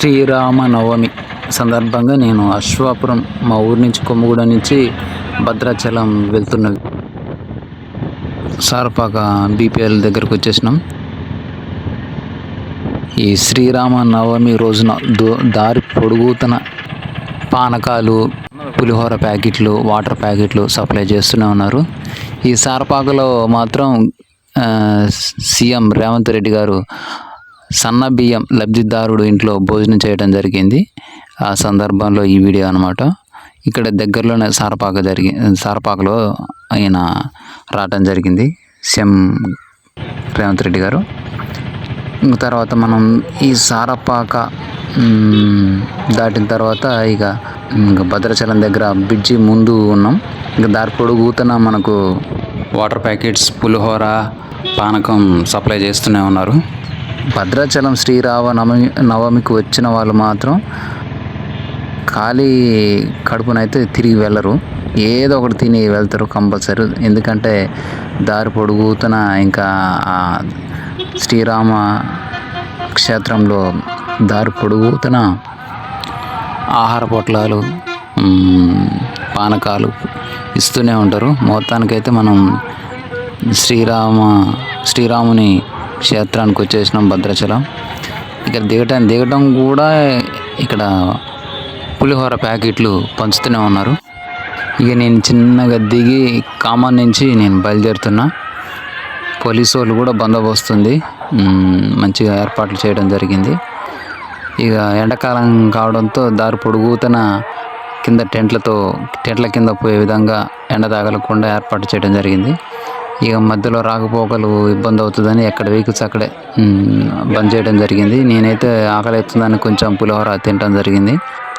శ్రీరామనవమి సందర్భంగా నేను అశ్వాపురం మా ఊరి నుంచి కొమ్మగూడ నుంచి భద్రాచలం వెళ్తున్నది సారపాక బీపీఎల్ దగ్గరకు వచ్చేసినాం. ఈ శ్రీరామనవమి రోజున దారి పొడుగుతున్న పానకాలు, పులిహోర ప్యాకెట్లు, వాటర్ ప్యాకెట్లు సప్లై చేస్తూనే ఉన్నారు. ఈ సారపాకలో మాత్రం సీఎం రేవంత్ రెడ్డి గారు సన్న బియ్యం లబ్ధిదారుడు ఇంట్లో భోజనం చేయడం జరిగింది. ఆ సందర్భంలో ఈ వీడియో అనమాట. ఇక్కడ దగ్గరలోనే సారపాకలో ఆయన రావడం జరిగింది సీఎం రేవంత్ రెడ్డి గారు. తర్వాత మనం ఈ సారపాక దాటిన తర్వాత ఇక భద్రాచలం దగ్గర బ్రిడ్జి ముందు ఉన్నాం. ఇంకా దారి పొడుగుతున్న మనకు వాటర్ ప్యాకెట్స్, పులిహోర, పానకం సప్లై చేస్తూనే ఉన్నారు. భద్రాచలం శ్రీరామనవమికి వచ్చిన వాళ్ళు మాత్రం ఖాళీ కడుపునైతే తిరిగి వెళ్ళరు, ఏదో ఒకటి తిని వెళ్తారు కంపల్సరీ. ఎందుకంటే దారి పొడుగుతున్న ఇంకా శ్రీరామ క్షేత్రంలో దారి పొడుగుతున్న ఆహార పొట్లాలు, పానకాలు ఇస్తూనే ఉంటారు. మొత్తానికైతే మనం శ్రీరాముని క్షేత్రానికి వచ్చేసినాం భద్రాచలం. ఇక్కడ దిగటం కూడా ఇక్కడ పులిహోర ప్యాకెట్లు పంచుతూనే ఉన్నారు. ఇక నేను చిన్నగా దిగి కామాన్ నుంచి నేను బయలుదేరుతున్నా. పోలీసు వాళ్ళు కూడా బందోబస్తుంది మంచిగా ఏర్పాట్లు చేయడం జరిగింది. ఇక ఎండాకాలం కావడంతో దారి పొడుగుతున్న కింద టెంట్ల కింద పోయే విధంగా ఎండ తాగలకుండా ఏర్పాటు చేయడం జరిగింది. ఇక మధ్యలో రాకపోకలు ఇబ్బంది అవుతుందని ఎక్కడ వెహికల్స్ అక్కడే బంద్ చేయడం జరిగింది. నేనైతే ఆకలి అవుతుందని కొంచెం పులిహోర తినడం జరిగింది.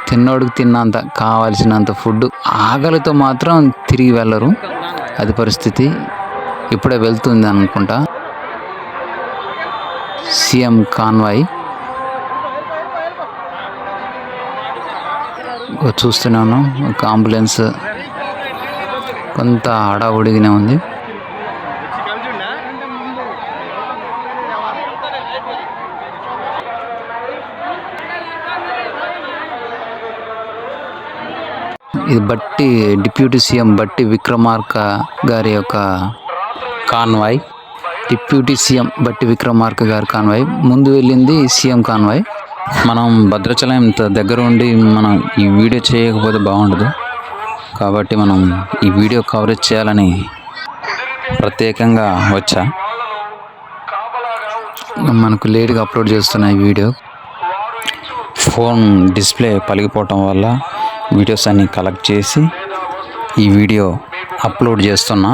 తిన్నోడికి తిన్నంత కావాల్సినంత ఫుడ్, ఆకలితో మాత్రం తిరిగి వెళ్ళరు, అది పరిస్థితి. ఇప్పుడే వెళ్తుంది అనుకుంటా సీఎం కాన్వాయ్. చూస్తున్నాను ఒక అంబులెన్స్ కొంత హడావుడిగానే ఉంది. ఇది డిప్యూటీ సీఎం బట్టి విక్రమార్క గారి యొక్క కాన్వాయ్. డిప్యూటీ సీఎం బట్టి విక్రమార్క గారి కాన్వాయ్ ముందు వెళ్ళింది సీఎం కాన్వాయ్. మనం భద్రాచలం ఇంత దగ్గర ఉండి మనం ఈ వీడియో చేయకపోతే బాగుండదు, కాబట్టి మనం ఈ వీడియో కవరేజ్ చేయాలని ప్రత్యేకంగా వచ్చా. మనకు లేట్గా అప్లోడ్ చేస్తున్న ఈ వీడియో ఫోన్ డిస్ప్లే పలిగిపోవటం వల్ల వీడియోస్ అన్ని కలెక్ట్ చేసి ఈ వీడియో అప్లోడ్ చేస్తున్నా.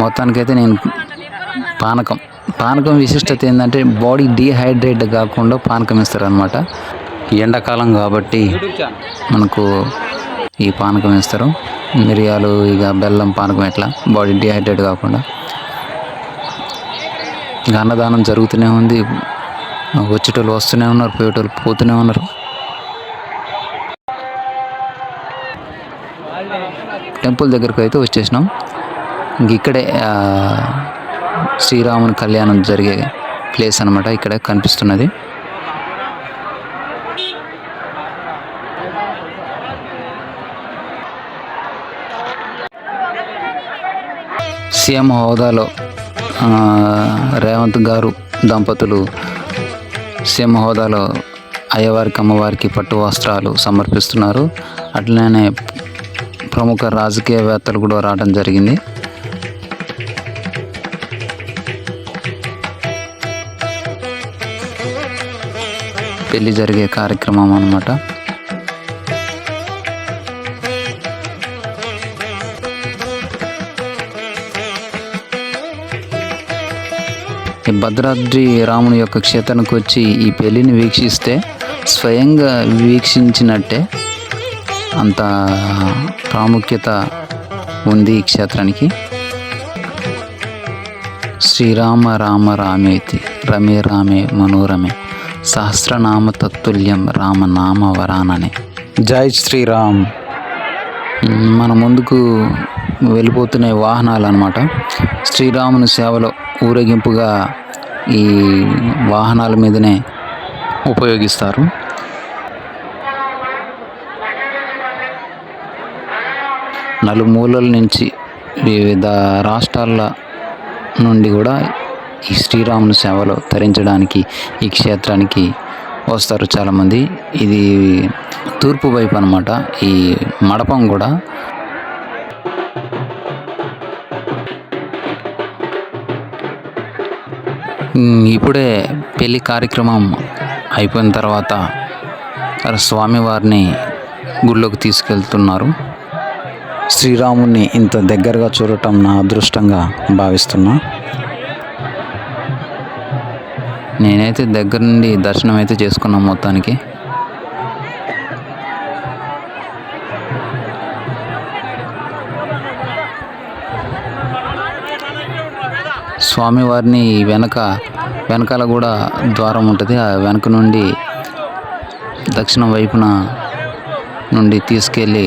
మొత్తానికైతే నేను పానకం విశిష్టత ఏంటంటే బాడీ డీహైడ్రేట్ కాకుండా పానకం ఇస్తారనమాట. ఎండాకాలం కాబట్టి మనకు ఈ పానకం ఇస్తారు. మిరియాలు, ఇక బెల్లం పానకం, ఎట్లా బాడీ డిహైడ్రేట్ కాకుండా. ఇక అన్నదానం జరుగుతూనే ఉంది. వచ్చేటోళ్ళు వస్తూనే ఉన్నారు, పోయేటోళ్ళు పోతూనే ఉన్నారు. టెంపుల్ దగ్గరకు అయితే వచ్చేసినాం. ఇంక ఇక్కడే శ్రీరాముని కళ్యాణం జరిగే ప్లేస్ అనమాట. ఇక్కడ కనిపిస్తున్నది. సీఎం హోదాలో రేవంత్ గారు దంపతులు సీఎం హోదాలో అయ్యవారికి, అమ్మవారికి పట్టు వస్త్రాలు సమర్పిస్తున్నారు. అట్లనే ప్రముఖ రాజకీయవేత్తలు కూడా రావడం జరిగింది. పెళ్లి జరిగే కార్యక్రమం అన్నమాట. ఈ భద్రాద్రి రాముని యొక్క క్షేత్రానికి వచ్చి ఈ పెళ్లిని వీక్షిస్తే స్వయంగా వీక్షించినట్టే, అంత ప్రాముఖ్యత ఉంది ఈ క్షేత్రానికి. శ్రీరామ రామ రామేతి రమే రామే మనోరమే సహస్రనామ తత్తుల్యం రామనామ వరాననే. జై శ్రీరామ్. మన ముందుకు వెళ్ళిపోతున్న వాహనాలు అన్నమాట. శ్రీరాముని సేవలో ఊరేగింపుగా ఈ వాహనాల మీదనే ఉపయోగిస్తారు. నలుమూలల నుంచి వివిధ రాష్ట్రాల నుండి కూడా ఈ శ్రీరాముని సేవలో తరించడానికి ఈ క్షేత్రానికి వస్తారు చాలామంది. ఇది తూర్పు వైపు అన్నమాట. ఈ మండపం కూడా ఇప్పుడే పెళ్లి కార్యక్రమం అయిపోయిన తర్వాత స్వామివారిని గుళ్ళోకి తీసుకెళ్తున్నారు. శ్రీరాముని ఇంత దగ్గరగా చూడటం నా అదృష్టంగా భావిస్తున్నా. నేనైతే దగ్గర నుండి దర్శనం అయితే చేసుకున్నాను మొత్తానికి. స్వామివారిని వెనకాల కూడా ద్వారం ఉంటుంది. ఆ వెనక నుండి దక్షిణం వైపున నుండి తీసుకెళ్ళి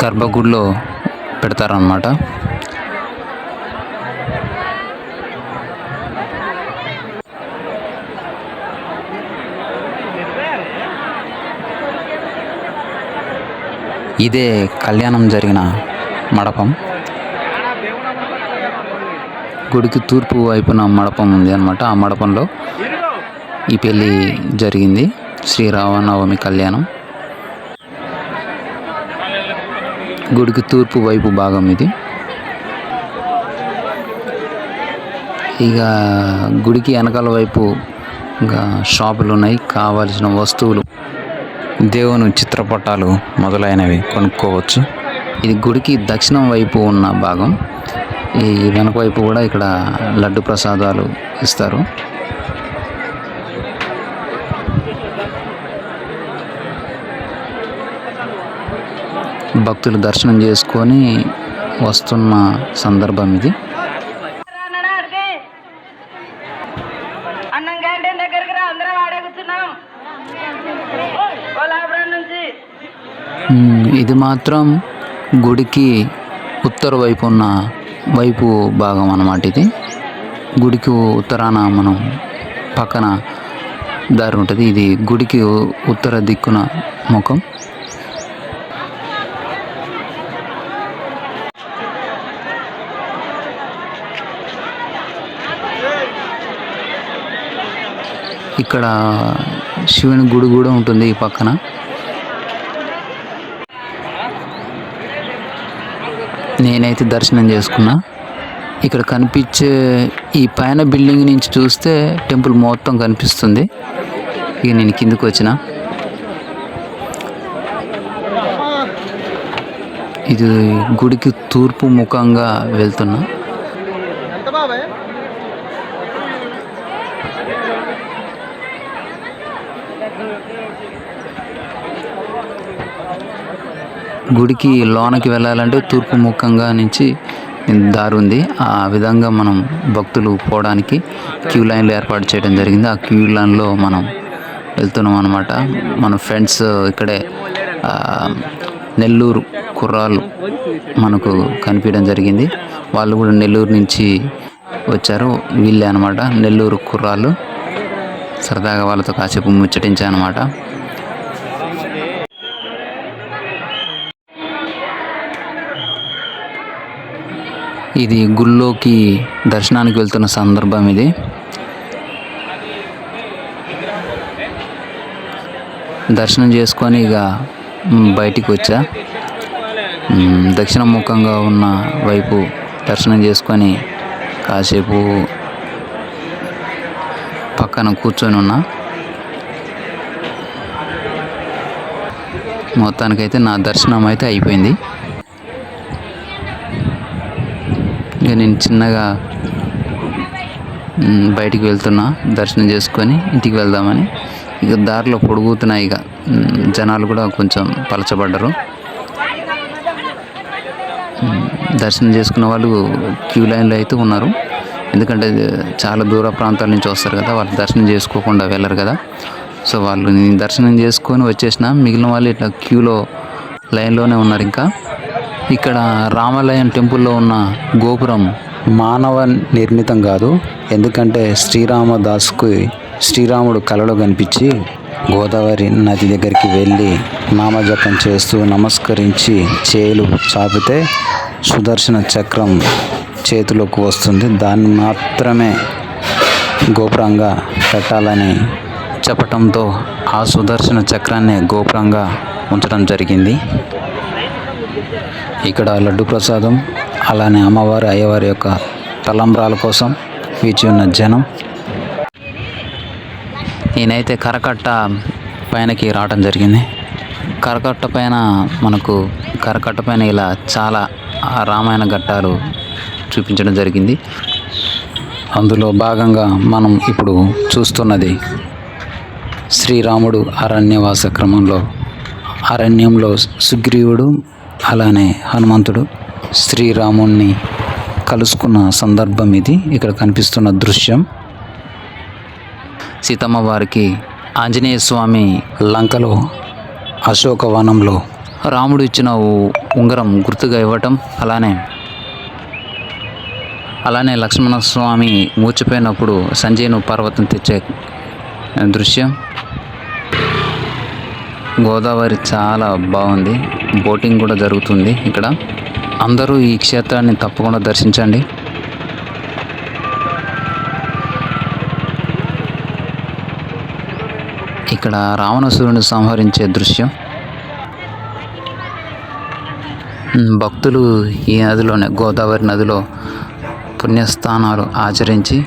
గర్భగుడిలో పెడతారన్నమాట. ఇదే కళ్యాణం జరిగిన మండపం. గుడికి తూర్పు వైపున మండపం ఉంది అన్నమాట. ఆ మండపంలో ఈ పెళ్ళి జరిగింది. శ్రీరామనవమి కళ్యాణం. గుడికి తూర్పు వైపు భాగం ఇది. ఇక గుడికి వెనకాల వైపు ఇంకా షాపులు ఉన్నాయి. కావలసిన వస్తువులు, దేవుని చిత్రపటాలు మొదలైనవి కొనుక్కోవచ్చు. ఇది గుడికి దక్షిణం వైపు ఉన్న భాగం. ఈ వెనక వైపు కూడా ఇక్కడ లడ్డు ప్రసాదాలు ఇస్తారు. భక్తులు దర్శనం చేసుకొని వస్తున్న సందర్భం ఇది. ఇది మాత్రం గుడికి ఉత్తర వైపు ఉన్న వైపు భాగం అన్నమాట. ఇది గుడికి ఉత్తరాన మనం పక్కన దారి ఉంటుంది. ఇది గుడికి ఉత్తర దిక్కున ముఖం. ఇక్కడ శివుని గుడి కూడా ఉంటుంది ఈ పక్కన. నేనైతే దర్శనం చేసుకున్నా. ఇక్కడ కనిపించే ఈ పైన బిల్డింగ్ నుంచి చూస్తే టెంపుల్ మొత్తం కనిపిస్తుంది. ఇక నేను కిందకు వచ్చిన. ఇది గుడికి తూర్పు ముఖంగా వెళ్తున్నా. గుడికి లోనకి వెళ్ళాలంటే తూర్పు ముఖంగా నుంచి దారి ఉంది. ఆ విధంగా మనం భక్తులు పోవడానికి క్యూ లైన్లు ఏర్పాటు చేయడం జరిగింది. ఆ క్యూ లైన్లో మనం వెళ్తున్నాం అన్నమాట. మన ఫ్రెండ్స్ ఇక్కడే నెల్లూరు కుర్రాళ్ళు మనకు కనిపించడం జరిగింది. వాళ్ళు కూడా నెల్లూరు నుంచి వచ్చారు. వీళ్ళే అనమాట నెల్లూరు కుర్రాళ్ళు. సరదాగా వాళ్ళతో కాసేపు ముచ్చటించానమాట. ఇది గుళ్ళోకి దర్శనానికి వెళ్తున్న సందర్భం ఇది. దర్శనం చేసుకొని ఇక బయటికి వచ్చా. దక్షిణ ముఖంగా ఉన్న వైపు దర్శనం చేసుకొని కాసేపు పక్కన కూర్చొని ఉన్నా. మొత్తానికైతే నా దర్శనం అయితే అయిపోయింది. ఇక నేను చిన్నగా బయటికి వెళ్తున్నా దర్శనం చేసుకొని ఇంటికి వెళ్దామని. ఇక దారిలో పొడుగుతున్నాయి. ఇక జనాలు కూడా కొంచెం పలచబడ్డరు. దర్శనం చేసుకున్న వాళ్ళు క్యూ లైన్లో అయితే ఉన్నారు. ఎందుకంటే చాలా దూర ప్రాంతాల నుంచి వస్తారు కదా, వాళ్ళు దర్శనం చేసుకోకుండా వెళ్ళరు కదా. సో వాళ్ళు నేను దర్శనం చేసుకొని వచ్చేసిన. మిగిలిన వాళ్ళు ఇట్లా క్యూలో లైన్లోనే ఉన్నారు. ఇంకా ఇక్కడ రామాలయం టెంపుల్లో ఉన్న గోపురం మానవ నిర్మితం కాదు. ఎందుకంటే శ్రీరాముడు కలలో కనిపించి గోదావరి నది దగ్గరికి వెళ్ళి నామజపం చేస్తూ నమస్కరించి చేతులు చాపితే సుదర్శన చక్రం చేతిలోకి వస్తుంది. దాన్ని మాత్రమే గోపురంగా పెట్టాలని చెప్పటంతో ఆ సుదర్శన చక్రాన్ని గోపురంగా ఉంచడం జరిగింది. ఇక్కడ లడ్డు ప్రసాదం, అలానే అమ్మవారి అయ్యవారి యొక్క తలంబ్రాల కోసం వేచి ఉన్న జనం. నేనైతే కరకట్ట పైనకి రావడం జరిగింది. కరకట్ట పైన ఇలా చాలా రామాయణ ఘట్టాలు చూపించడం జరిగింది. అందులో భాగంగా మనం ఇప్పుడు చూస్తున్నది శ్రీరాముడు అరణ్యవాస క్రమంలో అరణ్యంలో సుగ్రీవుడు అలానే హనుమంతుడు శ్రీరాముణ్ణి కలుసుకున్న సందర్భం ఇది. ఇక్కడ కనిపిస్తున్న దృశ్యం సీతమ్మ వారికి ఆంజనేయ స్వామి లంకలో అశోకవనంలో రాముడు ఇచ్చిన ఉంగరం గుర్తుగా ఇవ్వటం, అలానే లక్ష్మణస్వామి మూర్చిపోయినప్పుడు సంజయును పర్వతం తెచ్చే దృశ్యం. గోదావరి చాలా బాగుంది. బోటింగ్ కూడా జరుగుతుంది ఇక్కడ. అందరూ ఈ క్షేత్రాన్ని తప్పకుండా దర్శించండి. ఇక్కడ రావణాసురుని సంహరించే దృశ్యం. భక్తులు ఈ నదిలోనే గోదావరి నదిలో పుణ్యస్థానాలు ఆచరించి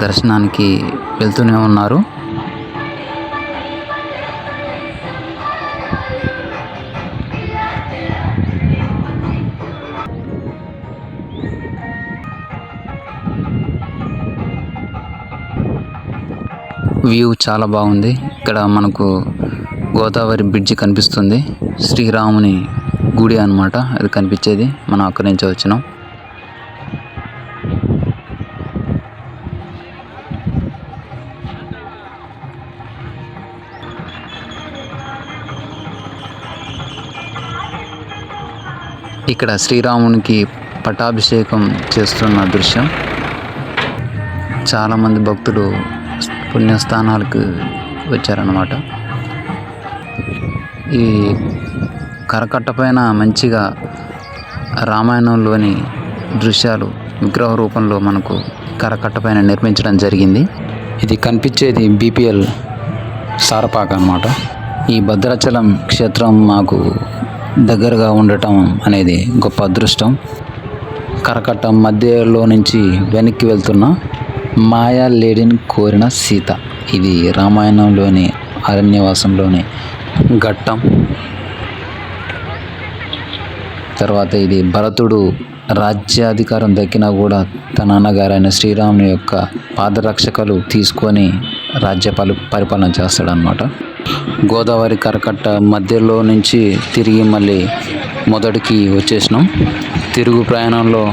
దర్శనానికి వెళ్తూనే ఉన్నారు. వ్యూ చాలా బాగుంది. ఇక్కడ మనకు గోదావరి బ్రిడ్జి కనిపిస్తుంది. శ్రీరాముని గుడి అన్నమాట అది కనిపించేది. మనం అక్కడి నుంచి వచ్చినాం. ఇక్కడ శ్రీరామునికి పట్టాభిషేకం చేస్తున్న దృశ్యం. చాలామంది భక్తులు పుణ్యస్థానాలకు వచ్చారన్నమాట. ఈ కరకట్ట పైన మంచిగా రామాయణంలోని దృశ్యాలు విగ్రహ రూపంలో మనకు కరకట్ట పైన నిర్మించడం జరిగింది. ఇది కనిపించేది బీపీఎల్ సారపాక అన్నమాట. ఈ భద్రాచలం క్షేత్రం మాకు దగ్గరగా ఉండటం అనేది గొప్ప అదృష్టం. కరకట్ట మధ్యలో నుంచి వెనక్కి వెళ్తున్న మాయా లేడిని కోరిన సీత, ఇది రామాయణంలోని అరణ్యవాసంలోని ఘట్టం. తర్వాత ఇది భరతుడు రాజ్యాధికారం దక్కినా కూడా తన అన్నగారైన శ్రీరాముని యొక్క పాదరక్షకలు తీసుకొని రాజ్య పరిపాలన చేస్తాడనమాట. గోదావరి కరకట్ట మధ్యలో నుంచి తిరిగి మళ్ళీ మొదటికి వచ్చేసినాం. తిరుగు ప్రయాణంలో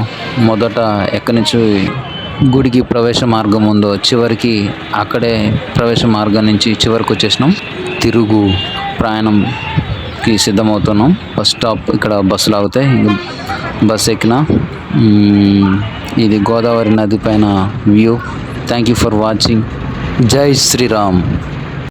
మొదట ఎక్కడి నుంచి గుడికి ప్రవేశ మార్గం ఉందో చివరికి అక్కడే ప్రవేశ మార్గం నుంచి చివరికి వచ్చేసినాం. తిరుగు ప్రయాణంకి సిద్ధమవుతున్నాం. బస్ స్టాప్ ఇక్కడ బస్సులు ఆగుతాయి. బస్ ఎక్కిన ఇది గోదావరి నది పైన view. Thank you for watching. జై శ్రీరామ్.